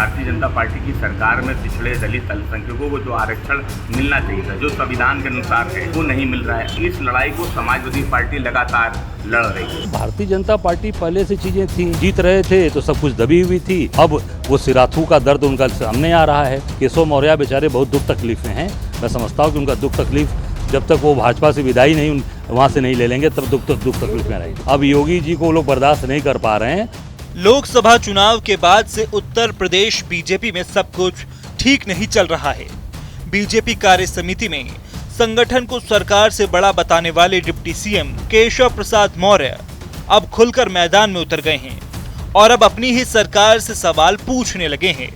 Bharatiya Janata party की सरकार में पिछड़े दलित अल्पसंख्यकों को जो आरक्षण मिलना चाहिए था, जो संविधान के अनुसार है, वो नहीं मिल रहा है। इस लड़ाई को समाजवादी पार्टी लगातार लड़ रही है। भारतीय जनता पार्टी पहले से चीजें थी, जीत रहे थे तो सब कुछ दबी हुई थी। अब वो सिराथू का दर्द उनका सामने आ रहा है। केशव मौर्य बेचारे बहुत दुख तकलीफ में हैं। मैं समझता हूँ कि उनका दुख तकलीफ जब तक वो भाजपा से विदाई नहीं वहाँ से नहीं ले लेंगे तब दुख तकलीफ में रहेगी। अब योगी जी को लोग बर्दाश्त नहीं कर पा रहे हैं। लोकसभा चुनाव के बाद से उत्तर प्रदेश बीजेपी में सब कुछ ठीक नहीं चल रहा है। बीजेपी कार्य समिति में संगठन को सरकार से बड़ा बताने वाले डिप्टी सीएम केशव प्रसाद मौर्य अब खुलकर मैदान में उतर गए हैं और अब अपनी ही सरकार से सवाल पूछने लगे हैं।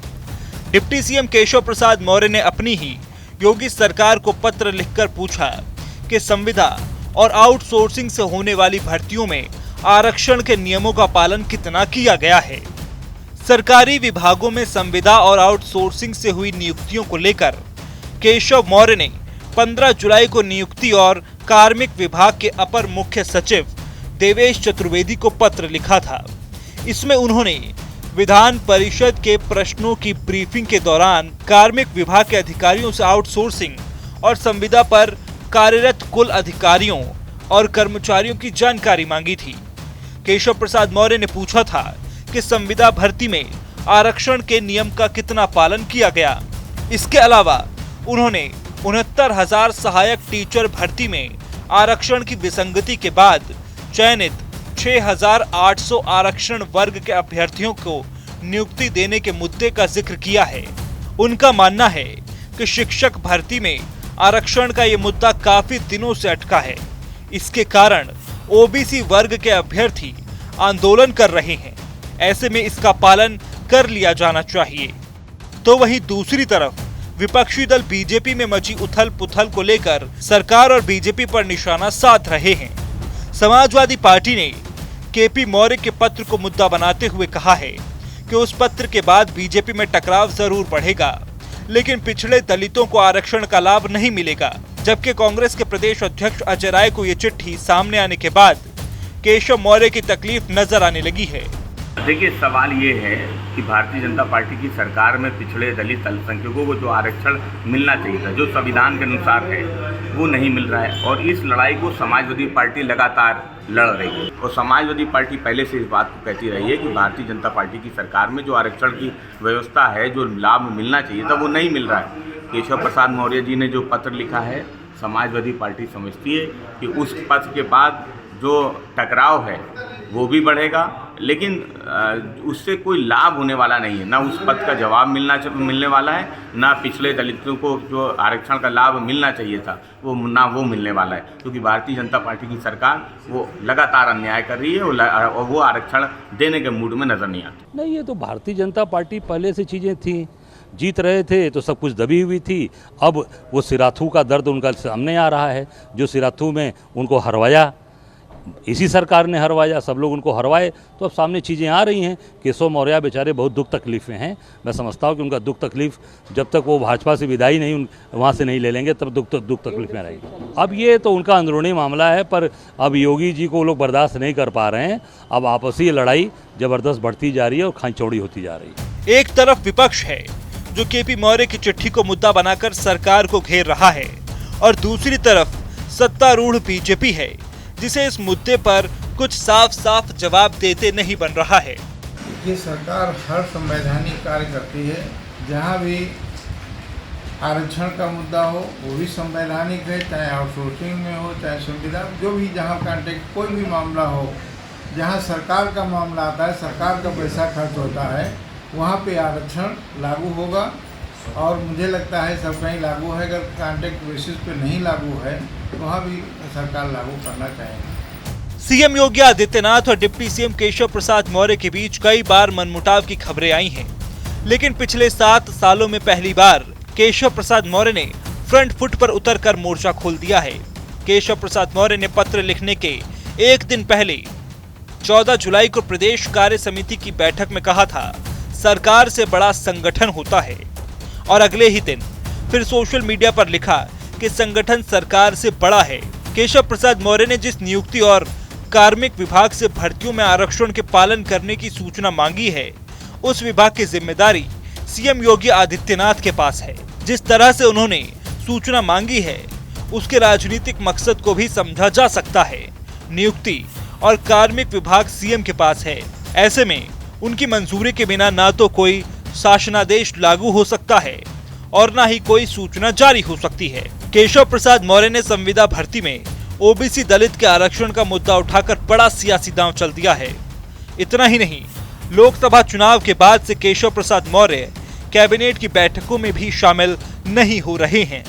डिप्टी सीएम केशव प्रसाद मौर्य ने अपनी ही योगी सरकार को पत्र लिखकर पूछा कि संविदा और आउटसोर्सिंग से होने वाली भर्तियों में आरक्षण के नियमों का पालन कितना किया गया है। सरकारी विभागों में संविदा और आउटसोर्सिंग से हुई नियुक्तियों को लेकर केशव मौर्य ने 15 जुलाई को नियुक्ति और कार्मिक विभाग के अपर मुख्य सचिव देवेश चतुर्वेदी को पत्र लिखा था। इसमें उन्होंने विधान परिषद के प्रश्नों की ब्रीफिंग के दौरान कार्मिक विभाग के अधिकारियों से आउटसोर्सिंग और संविदा पर कार्यरत कुल अधिकारियों और कर्मचारियों की जानकारी मांगी थी। केशव प्रसाद मौर्य ने पूछा था कि संविदा भर्ती में आरक्षण के नियम का कितना पालन किया गया। इसके अलावा उन्होंने 69,000 सहायक टीचर भर्ती में आरक्षण की विसंगति के बाद चयनित 6,800 आरक्षण वर्ग के अभ्यर्थियों को नियुक्ति देने के मुद्दे का जिक्र किया है। उनका मानना है कि शिक्षक भर्ती में आरक्षण का ये मुद्दा काफी दिनों से अटका है। इसके कारण ओबीसी वर्ग के अभ्यर्थी आंदोलन कर रहे हैं। ऐसे में इसका पालन कर लिया जाना चाहिए। तो वहीं दूसरी तरफ विपक्षी दल बीजेपी में मची उथल पुथल को लेकर सरकार और बीजेपी पर निशाना साध रहे हैं। समाजवादी पार्टी ने केपी मौर्य के पत्र को मुद्दा बनाते हुए कहा है कि उस पत्र के बाद बीजेपी में टकराव जरूर बढ़ेगा, लेकिन पिछड़े दलितों को आरक्षण का लाभ नहीं मिलेगा। जबकि कांग्रेस के प्रदेश अध्यक्ष अजय राय को ये चिट्ठी सामने आने के बाद केशव मौर्य की तकलीफ नजर आने लगी है। देखिए, सवाल ये है कि भारतीय जनता पार्टी की सरकार में पिछड़े दलित अल्पसंख्यकों को जो आरक्षण मिलना चाहिए था, जो संविधान के अनुसार है, वो नहीं मिल रहा है। और इस लड़ाई को समाजवादी पार्टी लगातार लड़ रही है। और समाजवादी पार्टी पहले से इस बात को कहती रही है कि भारतीय जनता पार्टी की सरकार में जो आरक्षण की व्यवस्था है, जो लाभ मिलना चाहिए था, वो नहीं मिल रहा है। केशव प्रसाद मौर्य जी ने जो पत्र लिखा है, समाजवादी पार्टी समझती है कि उस पत्र के बाद जो टकराव है वो भी बढ़ेगा, लेकिन उससे कोई लाभ होने वाला नहीं है। ना उस पद का जवाब मिलने वाला है, ना पिछले दलितों को जो आरक्षण का लाभ मिलना चाहिए था वो मिलने वाला है। क्योंकि भारतीय जनता पार्टी की सरकार वो लगातार अन्याय कर रही है और वो आरक्षण देने के मूड में नजर नहीं आती। नहीं, ये तो भारतीय जनता पार्टी पहले से चीजें थी, जीत रहे थे तो सब कुछ दबी हुई थी। अब वो सिराथू का दर्द उनका सामने आ रहा है। जो सिराथू में उनको हरवाया, इसी सरकार ने हरवाया, सब लोग उनको हरवाए, तो अब सामने चीज़ें आ रही हैं। केशव मौर्य बेचारे बहुत दुख तकलीफ में हैं। मैं समझता हूँ कि उनका दुख तकलीफ जब तक वो भाजपा से विदाई नहीं वहाँ से नहीं ले लेंगे तब दुख तकलीफ में रहेगी। अब ये तो उनका अंदरूनी मामला है, पर अब योगी जी को लोग बर्दाश्त नहीं कर पा रहे हैं। अब आपसी लड़ाई ज़बरदस्त बढ़ती जा रही है और खांचौड़ी होती जा रही है। एक तरफ विपक्ष है जो केपी मौर्य की चिट्ठी को मुद्दा बनाकर सरकार को घेर रहा है, और दूसरी तरफ सत्तारूढ़ बीजेपी है जिसे इस मुद्दे पर कुछ साफ साफ जवाब देते नहीं बन रहा है। ये सरकार हर संवैधानिक कार्य करती है। जहाँ भी आरक्षण का मुद्दा हो वो भी संवैधानिक है, चाहे आउटसोर्सिंग में हो, चाहे संविदा, जो भी जहाँ कॉन्टेक्ट कोई भी मामला हो, जहाँ सरकार का मामला आता है, सरकार का पैसा खर्च होता है, वहाँ पे आरक्षण लागू होगा। और मुझे लगता है सब कहीं लागू है। अगर कॉन्ट्रैक्ट बेसिस पे नहीं लागू है तो वहाँ भी सरकार लागू करना चाहेगी। सीएम योगी आदित्यनाथ और डिप्टी सीएम केशव प्रसाद मौर्य के बीच कई बार मनमुटाव की खबरें आई हैं, लेकिन पिछले 7 सालों में पहली बार केशव प्रसाद मौर्य ने फ्रंट फुट पर उतरकर मोर्चा खोल दिया है। केशव प्रसाद मौर्य ने पत्र लिखने के एक दिन पहले 14 जुलाई को प्रदेश कार्य समिति की बैठक में कहा था, सरकार से बड़ा संगठन होता है, और अगले ही दिन फिर सोशल मीडिया पर लिखा कि संगठन सरकार से बड़ा है। केशव प्रसाद मौर्य ने जिस नियुक्ति और कार्मिक विभाग से भर्तियों में आरक्षण के पालन करने की सूचना मांगी है, उस विभाग की जिम्मेदारी सीएम योगी आदित्यनाथ के पास है। जिस तरह से उन्होंने सूचना मांगी है उसके राजनीतिक मकसद को भी समझा जा सकता है। नियुक्ति और कार्मिक विभाग सीएम के पास है, ऐसे में उनकी मंजूरी के बिना ना तो कोई शासनादेश लागू हो सकता है और ना ही कोई सूचना जारी हो सकती है। केशव प्रसाद मौर्य ने संविदा भर्ती में ओबीसी दलित के आरक्षण का मुद्दा उठाकर बड़ा सियासी दांव चल दिया है। इतना ही नहीं, लोकसभा चुनाव के बाद से केशव प्रसाद मौर्य कैबिनेट की बैठकों में भी शामिल नहीं हो रहे हैं।